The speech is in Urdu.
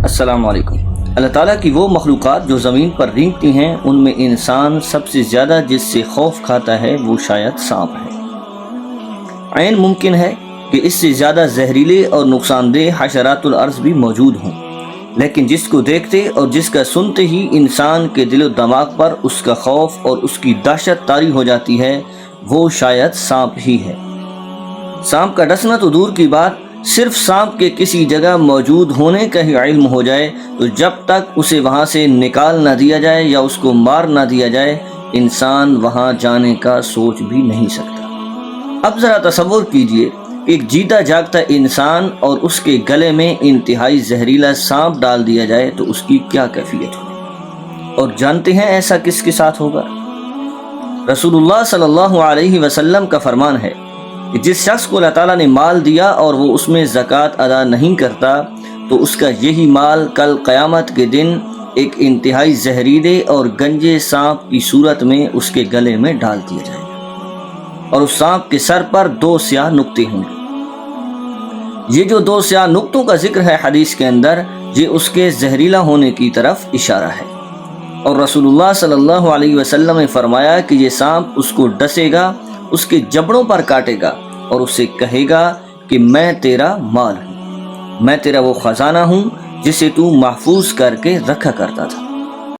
السلام علیکم۔ اللہ تعالیٰ کی وہ مخلوقات جو زمین پر رینگتی ہیں، ان میں انسان سب سے زیادہ جس سے خوف کھاتا ہے وہ شاید سانپ ہے۔ عین ممکن ہے کہ اس سے زیادہ زہریلے اور نقصان دہ حشرات الارض بھی موجود ہوں، لیکن جس کو دیکھتے اور جس کا سنتے ہی انسان کے دل و دماغ پر اس کا خوف اور اس کی دہشت طاری ہو جاتی ہے، وہ شاید سانپ ہی ہے۔ سانپ کا ڈسنا تو دور کی بات، صرف سانپ کے کسی جگہ موجود ہونے کا ہی علم ہو جائے تو جب تک اسے وہاں سے نکال نہ دیا جائے یا اس کو مار نہ دیا جائے، انسان وہاں جانے کا سوچ بھی نہیں سکتا۔ اب ذرا تصور کیجئے، ایک جیتا جاگتا انسان اور اس کے گلے میں انتہائی زہریلا سانپ ڈال دیا جائے تو اس کی کیا کیفیت ہوگی؟ اور جانتے ہیں ایسا کس کے ساتھ ہوگا؟ رسول اللہ صلی اللہ علیہ وسلم کا فرمان ہے کہ جس شخص کو اللہ تعالیٰ نے مال دیا اور وہ اس میں زکوٰۃ ادا نہیں کرتا تو اس کا یہی مال کل قیامت کے دن ایک انتہائی زہریلے اور گنجے سانپ کی صورت میں اس کے گلے میں ڈال دیا جائے گا، اور اس سانپ کے سر پر 2 سیاہ نقطے ہوں گے۔ یہ جو 2 سیاہ نقطوں کا ذکر ہے حدیث کے اندر، یہ اس کے زہریلا ہونے کی طرف اشارہ ہے، اور رسول اللہ صلی اللہ علیہ وسلم نے فرمایا کہ یہ سانپ اس کو ڈسے گا، اس کے جبڑوں پر کاٹے گا اور اسے کہے گا کہ میں تیرا مال ہوں، میں تیرا وہ خزانہ ہوں جسے تو محفوظ کر کے رکھا کرتا تھا۔